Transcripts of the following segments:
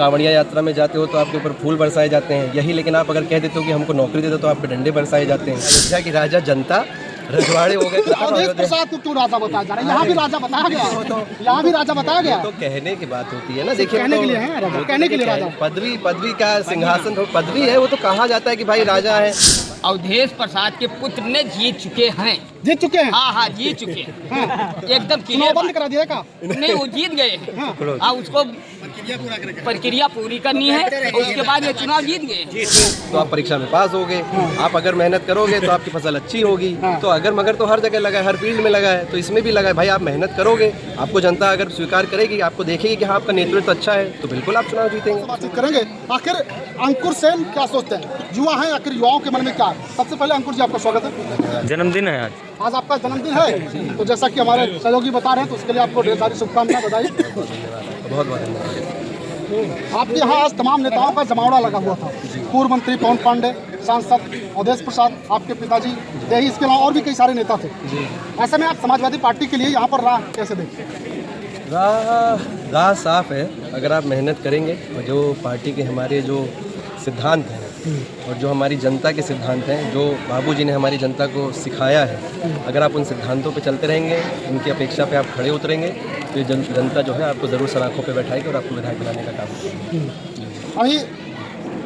कांवड़िया यात्रा में जाते हो तो आपके ऊपर फूल बरसाए जाते हैं यही, लेकिन आप अगर कह देते हो कि हमको नौकरी दे दो तो आप पे डंडे बरसाए जाते हैं। अयोध्या की राजा जनता रजवाड़े हो गए। अवधेश प्रसाद को क्यों राजा बताया जा रहा है? यहाँ भी राजा बताया गया, यहाँ भी राजा बताया गया। तो कहने की बात होती है ना, देखिए कहने के लिए है राजा, कहने के लिए राजा। पदवी का सिंहासन पदवी है, वो तो कहा जाता है कि भाई राजा है। अवधेश प्रसाद के पुत्र ने जीत चुके हैं। जीत चुके हैं? हाँ जीत चुके हैं, एकदम चुनाव बंद करा दिया का? नहीं, वो जीत गए हैं। हाँ, उसको प्रक्रिया पूरी करनी है, उसके बाद में चुनाव जीत गए। तो आप परीक्षा में पास हो गए, आप अगर मेहनत करोगे तो आपकी फसल अच्छी होगी। तो अगर मगर तो हर जगह लगा है, हर फील्ड में लगा है, तो इसमें भी लगा है। भाई आप मेहनत करोगे, आपको जनता अगर स्वीकार करेगी, आपको देखेगी कि हाँ आपका नेतृत्व अच्छा है, तो बिल्कुल आप चुनाव जीतेंगे। बातचीत करेंगे। आखिर अंकुर सेन क्या सोचते हैं? युवा हैं, आखिर युवाओं के मन में क्या है? सबसे पहले अंकुर जी आपका स्वागत है। जन्मदिन है आज आपका जन्मदिन है, तो जैसा कि हमारे सहयोगी बता रहे हैं, तो उसके लिए आपको ढेर सारी शुभकामनाएं, बधाई। बहुत बहुत धन्यवाद। आपके यहाँ आज तमाम नेताओं का जमावड़ा लगा हुआ था। पूर्व मंत्री पवन पांडे, सांसद अवधेश प्रसाद, आपके पिताजी यही, इसके अलावा और भी कई सारे नेता थे। ऐसे में आप समाजवादी पार्टी के लिए यहाँ पर राह कैसे देखते हैं? राह साफ है। अगर आप मेहनत करेंगे और जो पार्टी के हमारे जो सिद्धांत हैं और जो हमारी जनता के सिद्धांत हैं, जो बाबूजी ने हमारी जनता को सिखाया है, अगर आप उन सिद्धांतों पे चलते रहेंगे, उनकी अपेक्षा पे आप खड़े उतरेंगे, तो ये जनता जो है आपको ज़रूर सलाखों पे बैठाएगी और आपको विधायक बनाने का काम करेगी। अभी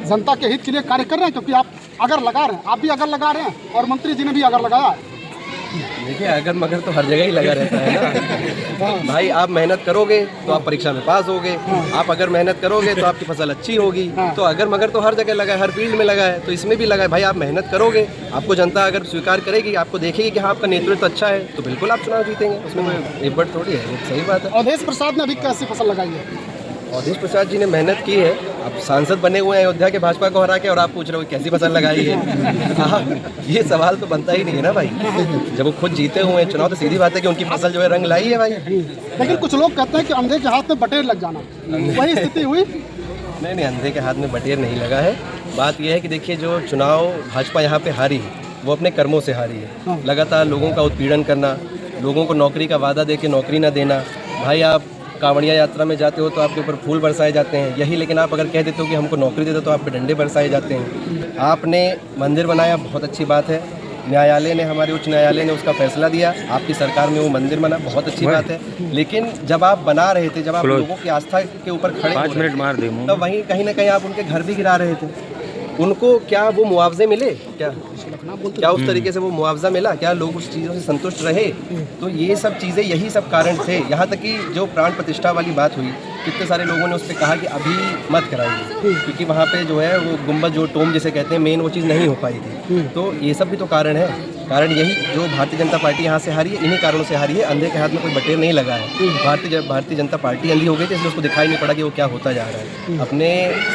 जनता के हित के लिए कार्य कर रहे हैं, क्योंकि आप अगर लगा रहे हैं, आप भी अगर लगा रहे हैं और मंत्री जी ने भी अगर लगाया। देखिए अगर मगर तो हर जगह ही लगा रहता है ना। भाई आप मेहनत करोगे तो आप परीक्षा में पास होगे, आप अगर मेहनत करोगे तो आपकी फसल अच्छी होगी। तो अगर मगर तो हर जगह लगा है, हर फील्ड में लगा है, तो इसमें भी लगा है। भाई आप मेहनत करोगे, आपको जनता अगर स्वीकार करेगी, आपको देखेगी कि हाँ आपका नेतृत्व अच्छा है, तो बिल्कुल आप चुनाव जीतेंगे। उसमें कोई एबट थोड़ी है, वो सही बात है। अवधेश प्रसाद ने अभी कैसी फसल लगाई है? अवधेश प्रसाद जी ने मेहनत की है। अब सांसद बने हुए हैं अयोध्या के, भाजपा को हरा के, और आप पूछ रहे हो कैसी फसल लगाई है। ये सवाल तो बनता ही नहीं है ना भाई। जब वो खुद जीते हुए हैं चुनाव, तो सीधी बात है कि उनकी फसल जो है रंग लाई है भाई। लेकिन कुछ लोग कहते हैं कि अंधे के हाथ में बटेर लग जाना, वही स्थिति हुई? नहीं, अंधे के हाथ में बटेर नहीं लगा है। बात यह है कि देखिए जो चुनाव भाजपा यहाँ पे हारी है, वो अपने कर्मों से हारी है। लगातार लोगों का उत्पीड़न करना, लोगों को नौकरी का वादा दे के नौकरी ना देना। भाई आप कांवड़िया यात्रा में जाते हो तो आपके ऊपर फूल बरसाए जाते हैं यही, लेकिन आप अगर कह देते हो कि हमको नौकरी दे दो तो आप पे डंडे बरसाए जाते हैं। आपने मंदिर बनाया, बहुत अच्छी बात है। न्यायालय ने, हमारे उच्च न्यायालय ने उसका फैसला दिया, आपकी सरकार में वो मंदिर बना, बहुत अच्छी बात है। लेकिन जब आप बना रहे थे, जब आप लोगों की आस्था के ऊपर खड़े, 5 मिनट मार दे, तब वहीं कहीं ना कहीं आप उनके घर भी गिरा रहे थे। उनको क्या वो मुआवजे मिले? क्या उस तरीके से वो मुआवजा मिला? क्या लोग उस चीज़ों से संतुष्ट रहे? तो ये सब चीज़ें, यही सब कारण थे। यहाँ तक कि जो प्राण प्रतिष्ठा वाली बात हुई, कितने सारे लोगों ने उस पर कहा कि अभी मत कराइए, क्योंकि वहाँ पे जो है वो गुम्बद, जो टोम जिसे कहते हैं, मेन वो चीज़ नहीं हो पाई थी। तो ये सब भी तो कारण है। कारण यही, जो भारतीय जनता पार्टी यहाँ से हारी है, इन्हीं कारणों से हारी है। अंधे के हाथ में कोई बटेर नहीं लगा है। भारतीय जनता पार्टी अंधी हो गई थी, इसलिए उसको दिखाई नहीं पड़ा कि वो क्या होता जा रहा है। अपने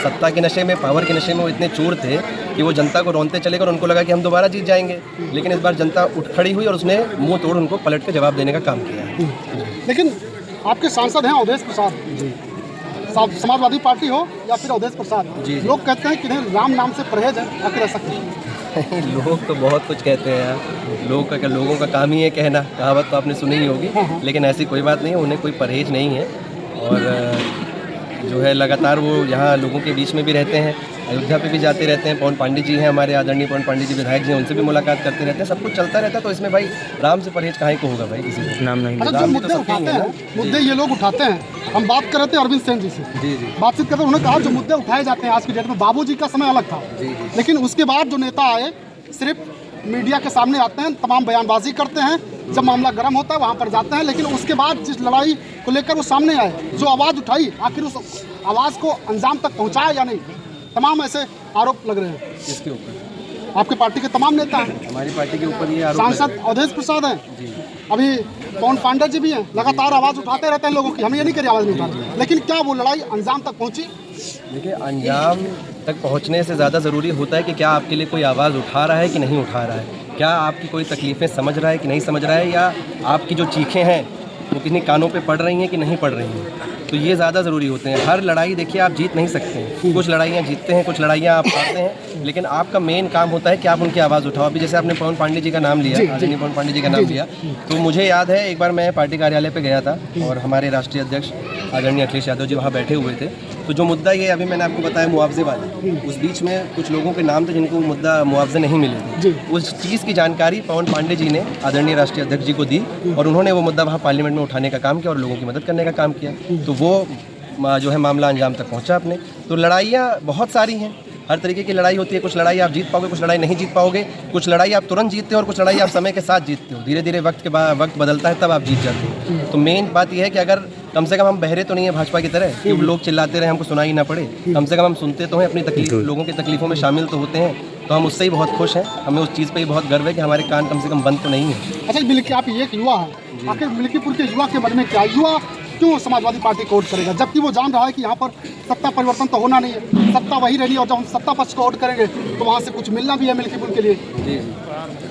सत्ता के नशे में, पावर के नशे में वो इतने चूर थे कि वो जनता को रौंदते चले गए और उनको लगा कि हम दोबारा जीत जाएंगे। लेकिन इस बार जनता उठ खड़ी हुई और उसने मुंह तोड़ उनको पलट के जवाब देने का काम किया। लेकिन आपके सांसद हैं अवधेश प्रसाद, समाजवादी पार्टी हो या फिर अवधेश प्रसाद, लोग कहते हैं कि नहीं, राम नाम से परहेज है, आखिर ऐसा क्यों? लोग तो बहुत कुछ कहते हैं यार। लोगों का काम ही है कहना। कहावत तो आपने सुनी ही होगी, लेकिन ऐसी कोई बात नहीं है। उन्हें कोई परहेज नहीं है और जो है लगातार वो यहाँ लोगों के बीच में भी रहते हैं, अयोध्या पे भी जाते रहते हैं। पवन पांडे जी हैं हमारे, आदरणीय पवन पांडे जी विधायक जी हैं, उनसे भी मुलाकात करते रहते हैं। सब कुछ चलता रहता है, तो इसमें भाई राम से परहेज काहे को होगा भाई? किसी को नाम नहीं। अच्छा, जो मुद्दे उठाते हैं, मुद्दे ये लोग उठाते हैं, हम बात कर रहे थे अरविंद सेन जी से, बातचीत करते, उन्होंने कहा जो मुद्दे उठाए जाते हैं आज की डेट में, बाबूजी का समय अलग था, लेकिन उसके बाद जो नेता आए सिर्फ मीडिया के सामने आते हैं, तमाम बयानबाजी करते हैं, जब मामला गर्म होता है वहाँ पर जाते हैं। लेकिन उसके बाद जिस लड़ाई को लेकर वो सामने आए, जो आवाज़ उठाई, आखिर उस आवाज़ को अंजाम तक पहुँचाया या नहीं? तमाम ऐसे आरोप लग रहे हैं। किसके ऊपर? आपके पार्टी के तमाम नेता हैं। हमारी पार्टी के ऊपर ये आरोप। सांसद अवधेश प्रसाद हैं, अभी पवन पांडे जी भी हैं, लगातार आवाज़ उठाते रहते हैं लोगों की, हम ये नहीं करें आवाज़ नहीं उठा रहे, लेकिन क्या वो लड़ाई अंजाम तक पहुँची? देखिए, अंजाम तक पहुंचने से ज़्यादा ज़रूरी होता है कि क्या आपके लिए कोई आवाज़ उठा रहा है कि नहीं उठा रहा है, क्या आपकी कोई तकलीफ़ें समझ रहा है कि नहीं समझ रहा है, या आपकी जो चीखें हैं वो किन्हीं कानों पे पड़ रही हैं कि नहीं पड़ रही हैं। तो ये ज़्यादा ज़रूरी होते हैं। हर लड़ाई देखिए आप जीत नहीं सकते हैं, कुछ लड़ाइयाँ जीतते हैं, कुछ लड़ाइयाँ आप हारते हैं, लेकिन आपका मेन काम होता है कि आप उनकी आवाज़ उठाओ। अभी जैसे आपने पवन पांडे जी का नाम लिया, आदरणीय पवन पांडे जी का नाम लिया, तो मुझे याद है एक बार मैं पार्टी कार्यालय पे गया था और हमारे राष्ट्रीय अध्यक्ष आदरणीय अखिलेश यादव जी वहाँ बैठे हुए थे तो जो मुद्दा ये अभी मैंने आपको बताया मुआवजे वाला, उस बीच में कुछ लोगों के नाम थे जिनको मुद्दा मुआवजे नहीं मिले थे। उस चीज़ की जानकारी पवन पांडे जी ने आदरणीय राष्ट्रीय अध्यक्ष जी को दी और उन्होंने वो मुद्दा वहाँ पार्लियामेंट में उठाने का काम किया और लोगों की मदद करने का काम किया। तो वो जो है मामला अंजाम तक पहुँचा अपने। तो लड़ाइयाँ बहुत सारी हैं, हर तरीके की लड़ाई होती है। कुछ लड़ाई आप जीत पाओगे, कुछ लड़ाई नहीं जीत पाओगे। कुछ लड़ाई आप तुरंत जीतते हो और कुछ लड़ाई आप समय के साथ जीतते हो। धीरे धीरे वक्त बदलता है तब आप जीत जाते हो। तो मेन बात यह है कि अगर कम से कम हम बहरे तो नहीं है भाजपा की तरह कि लोग चिल्लाते रहे हमको सुनाई ना पड़े, कम से कम हम सुनते तो हैं, अपनी तकलीफ लोगों की तकलीफ़ों में शामिल तो होते हैं। तो हम उससे ही बहुत खुश हैं। हमें उस चीज़ पर ही बहुत गर्व है कि हमारे कान कम से कम बंद तो नहीं है। अच्छा मिल्की, आप एक युवा है, आखिर मिल्कीपुर के युवा के मन में क्या, युवा क्यों समाजवादी पार्टी को वोट करेगा, जबकि वो जान रहा है कि यहाँ पर सत्ता परिवर्तन तो होना नहीं है, सत्ता वही रहनी है और जब हम सत्ता पक्ष को वोट करेंगे तो वहाँ से कुछ मिलना भी है मिल्कीपुर के लिए। जी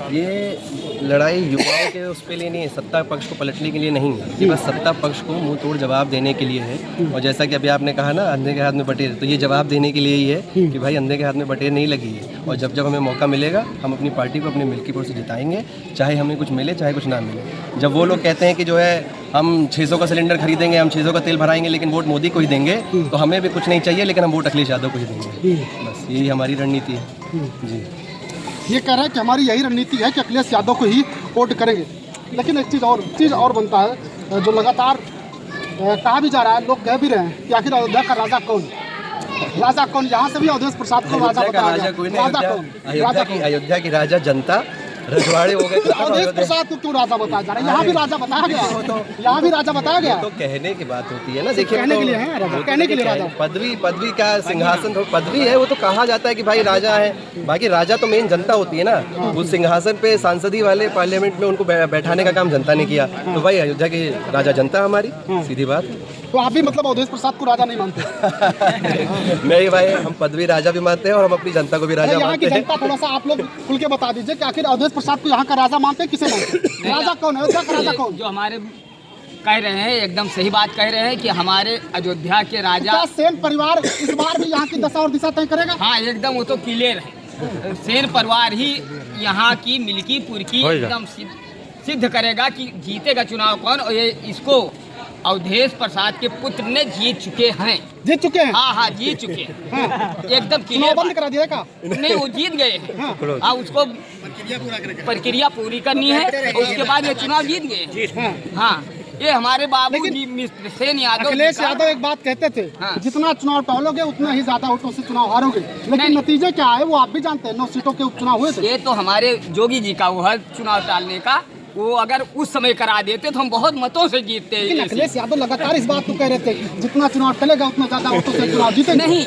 जी, ये लड़ाई युवाओं के उस पे लिए नहीं है, सत्ता पक्ष को पलटने के लिए नहीं है। ये बस सत्ता पक्ष को मुंह तोड़ जवाब देने के लिए है। और जैसा कि अभी आपने कहा ना अंधे के हाथ में बटेर, तो ये जवाब देने के लिए ही है कि भाई अंधे के हाथ में बटेर नहीं लगी है। और जब जब हमें मौका मिलेगा हम अपनी पार्टी को अपने मिल्कीपुर से जिताएंगे, चाहे हमें कुछ मिले चाहे कुछ ना मिले। जब वो लोग कहते हैं कि जो है हम 600 का सिलेंडर खरीदेंगे, हम 600 का तेल भराएंगे लेकिन वोट मोदी को ही देंगे, तो हमें भी कुछ नहीं चाहिए लेकिन हम वोट अखिलेश यादव को ही देंगे। बस यही हमारी रणनीति है। जी, ये कह रहा है कि हमारी यही रणनीति है कि अखिलेश यादव को ही वोट करेंगे। लेकिन एक चीज़ और बनता है जो लगातार कहा भी जा रहा है, लोग कह भी रहे हैं कि आखिर अयोध्या का राजा कौन, राजा कौन। यहाँ से भी अवधेश प्रसाद को राजा बताया गया। कोई नहीं, अयोध्या की राजा जनता, रजवाड़े हो गए। अवधेश प्रसाद को क्यों राजा बताया जा रहा है? यहाँ भी राजा बताया गया, यहाँ भी राजा बताया गया। तो कहने की बात होती है ना, देखिए कहने के लिए है राजा, कहने के लिए राजा। पदवी का सिंहासन तो पदवी है, वो तो कहा जाता है कि भाई राजा है, बाकी राजा तो मेन जनता होती है ना। उस सिंहासन पे सांसदी वाले पार्लियामेंट में उनको बैठाने का काम जनता ने किया। तो भाई अयोध्या की राजा जनता हमारी, सीधी बात है। तो आप भी मतलब अवधेश प्रसाद को राजा नहीं मानते? नहीं भाई, हम पदवी राजा भी मानते हैं और हम अपनी जनता को भी राजा यहाँ मानते की हैं। जनता थोड़ा सा आप लोग खुल के बता दीजिए कि आखिर अवधेश प्रसाद को यहाँ का राजा मानते हैं, किसे मानते हैं? राजा कौन है, अयोध्या का राजा कौन? जो हमारे कह रहे हैं, एकदम सही बात कह रहे हैं कि हमारे अयोध्या के राजा। क्या सेन परिवार इस बार भी यहाँ की दशा और दिशा तय करेगा? हाँ एकदम, वो तो क्लियर है। सेन परिवार ही यहाँ की मिल्कीपुर की एकदम सिद्ध करेगा कि जीतेगा चुनाव कौन। और ये इसको अवधेश प्रसाद के पुत्र ने जीत चुके हैं। जीत चुके हैं? हाँ जीत चुके हैं, एकदम क्लियर। बंद करा दिया का? नहीं, वो जीत गए हैं। हाँ, उसको प्रक्रिया पूरी करनी है और उसके बाद ये चुनाव जीत गए। हाँ, ये हमारे बाबूजी मिस्टर सेन यादव, अखिलेश यादव एक बात कहते थे, जितना चुनाव टहलोगे उतना ही ज्यादा वोटों से चुनाव हारोगे। लेकिन नतीजे क्या है वो आप भी जानते हैं, 9 सीटों के उपचुनाव हुए थे। ये तो हमारे जोगी जी का वो है चुनाव टालने का। वो अगर उस समय करा देते तो हम बहुत मतों से जीतते हैं। लेकिन अखिलेश यादव लगातार इस बात को कह रहे थे, जितना चुनाव टलेगा उतना ज्यादा वोटों से चुनाव जीतेंगे। नहीं,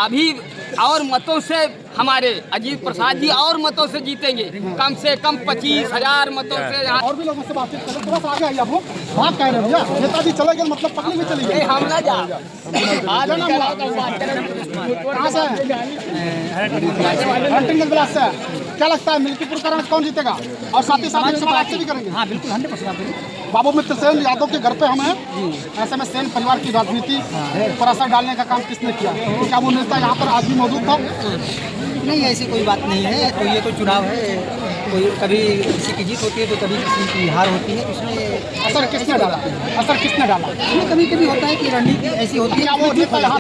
अभी और मतों से हमारे अजीत प्रसाद जी और मतों से जीतेंगे, कम से कम 25,000 मतों से। और भी लोगों से बातचीत करें, थोड़ा सा आगे आइए। वो बात कह रहे हैं भैया, नेताजी चले गए मतलब पत्नी भी चली गई। हम ना जा कहाँ से है? क्या लगता है मिल्कीपुर का रंग कौन जीतेगा? और साथ ही साथ बातचीत भी करेंगे। हाँ बिल्कुल, 100%। बाबू मित्र सेन यादव के घर पे हम हैं। ऐसे में सेन परिवार की राजनीति पर असर डालने का काम किसने किया? तो क्या वो नेता यहाँ पर आज भी मौजूद था? नहीं, ऐसी कोई बात नहीं है। तो ये तो चुनाव है, कोई कभी किसी की जीत होती है तो कभी किसी की हार होती है। उसमें असर किसने डाला? असर किसने डाला? कभी कभी होता है कि रणनीति ऐसी होती है।